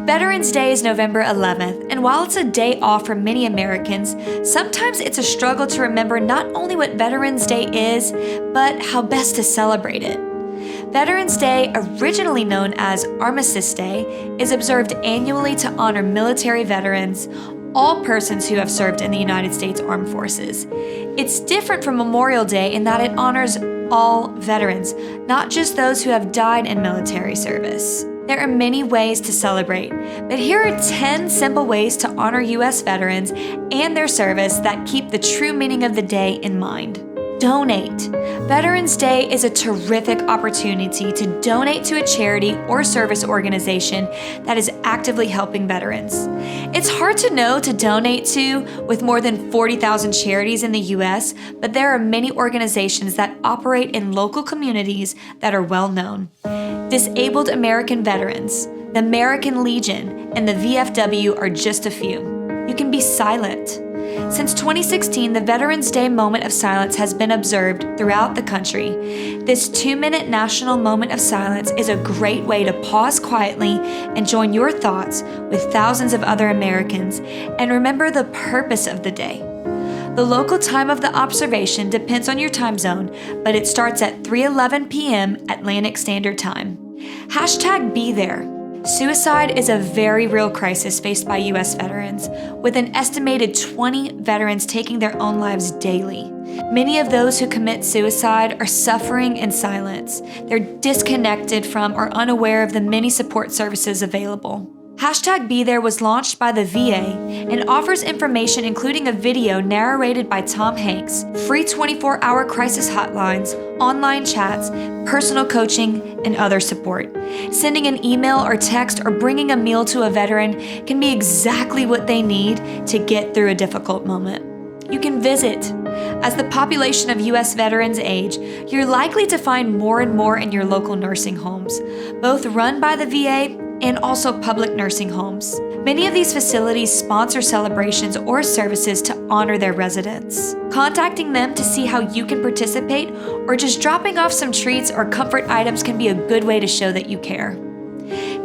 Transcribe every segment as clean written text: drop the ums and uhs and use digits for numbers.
Veterans Day is November 11th, and while it's a day off for many Americans, sometimes it's a struggle to remember not only what Veterans Day is, but how best to celebrate it. Veterans Day, originally known as Armistice Day, is observed annually to honor military veterans, all persons who have served in the United States Armed Forces. It's different from Memorial Day in that it honors all veterans, not just those who have died in military service. There are many ways to celebrate, but here are 10 simple ways to honor U.S. veterans and their service that keep the true meaning of the day in mind. Donate. Veterans Day is a terrific opportunity to donate to a charity or service organization that is actively helping veterans. It's hard to know to donate to with more than 40,000 charities in the U.S., but there are many organizations that operate in local communities that are well known. Disabled American Veterans, the American Legion, and the VFW are just a few. You can be silent. Since 2016, the Veterans Day moment of silence has been observed throughout the country. This 2-minute national moment of silence is a great way to pause quietly and join your thoughts with thousands of other Americans and remember the purpose of the day. The local time of the observation depends on your time zone, but it starts at 3:11 p.m. Atlantic Standard Time. #BeThere. Suicide is a very real crisis faced by U.S. veterans, with an estimated 20 veterans taking their own lives daily. Many of those who commit suicide are suffering in silence. They're disconnected from or unaware of the many support services available. #BeThere was launched by the VA and offers information including a video narrated by Tom Hanks, free 24-hour crisis hotlines, online chats, personal coaching, and other support. Sending an email or text or bringing a meal to a veteran can be exactly what they need to get through a difficult moment. You can visit. As the population of U.S. veterans age, you're likely to find more and more in your local nursing homes, both run by the VA and also public nursing homes. Many of these facilities sponsor celebrations or services to honor their residents. Contacting them to see how you can participate or just dropping off some treats or comfort items can be a good way to show that you care.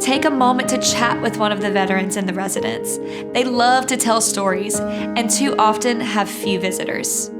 Take a moment to chat with one of the veterans in the residence. They love to tell stories and too often have few visitors.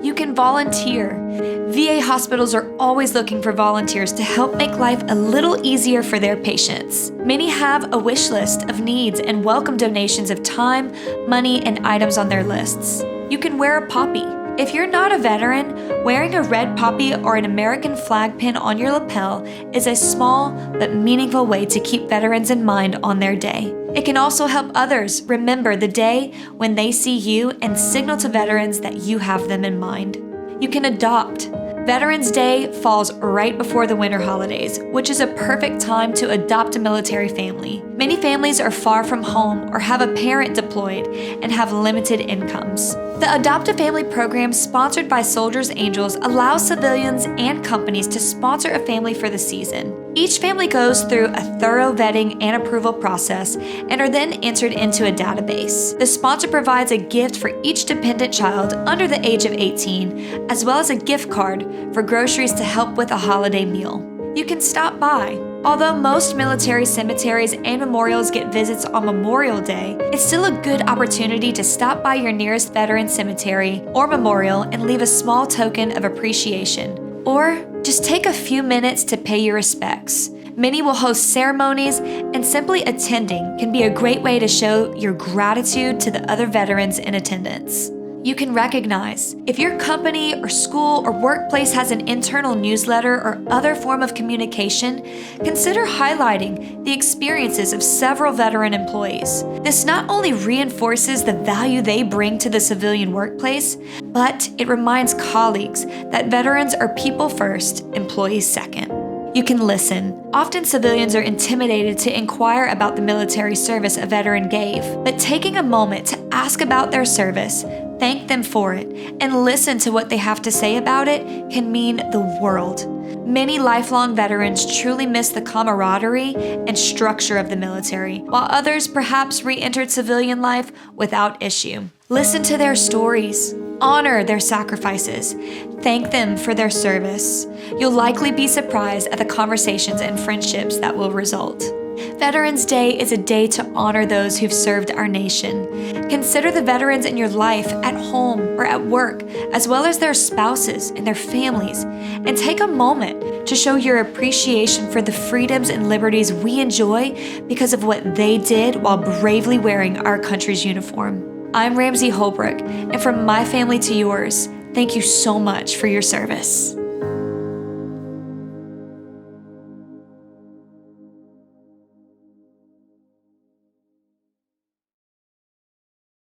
You can volunteer. VA hospitals are always looking for volunteers to help make life a little easier for their patients. Many have a wish list of needs and welcome donations of time, money, and items on their lists. You can wear a poppy. If you're not a veteran, wearing a red poppy or an American flag pin on your lapel is a small but meaningful way to keep veterans in mind on their day. It can also help others remember the day when they see you and signal to veterans that you have them in mind. You can adopt. Veterans Day falls right before the winter holidays, which is a perfect time to adopt a military family. Many families are far from home or have a parent deployed and have limited incomes. The Adopt a Family program sponsored by Soldiers Angels allows civilians and companies to sponsor a family for the season. Each family goes through a thorough vetting and approval process and are then entered into a database. The sponsor provides a gift for each dependent child under the age of 18, as well as a gift card for groceries to help with a holiday meal. You can stop by. Although most military cemeteries and memorials get visits on Memorial Day, it's still a good opportunity to stop by your nearest veteran cemetery or memorial and leave a small token of appreciation. Or just take a few minutes to pay your respects. Many will host ceremonies, and simply attending can be a great way to show your gratitude to the other veterans in attendance. You can recognize. If your company or school or workplace has an internal newsletter or other form of communication, consider highlighting the experiences of several veteran employees. This not only reinforces the value they bring to the civilian workplace, but it reminds colleagues that veterans are people first, employees second. You can listen. Often civilians are intimidated to inquire about the military service a veteran gave, but taking a moment to ask about their service, thank them for it, and listen to what they have to say about it can mean the world. Many lifelong veterans truly miss the camaraderie and structure of the military, while others perhaps re-entered civilian life without issue. Listen to their stories. Honor their sacrifices. Thank them for their service. You'll likely be surprised at the conversations and friendships that will result. Veterans Day is a day to honor those who've served our nation. Consider the veterans in your life, at home or at work, as well as their spouses and their families, and take a moment to show your appreciation for the freedoms and liberties we enjoy because of what they did while bravely wearing our country's uniform. I'm Ramsey Holbrook, and from my family to yours, thank you so much for your service.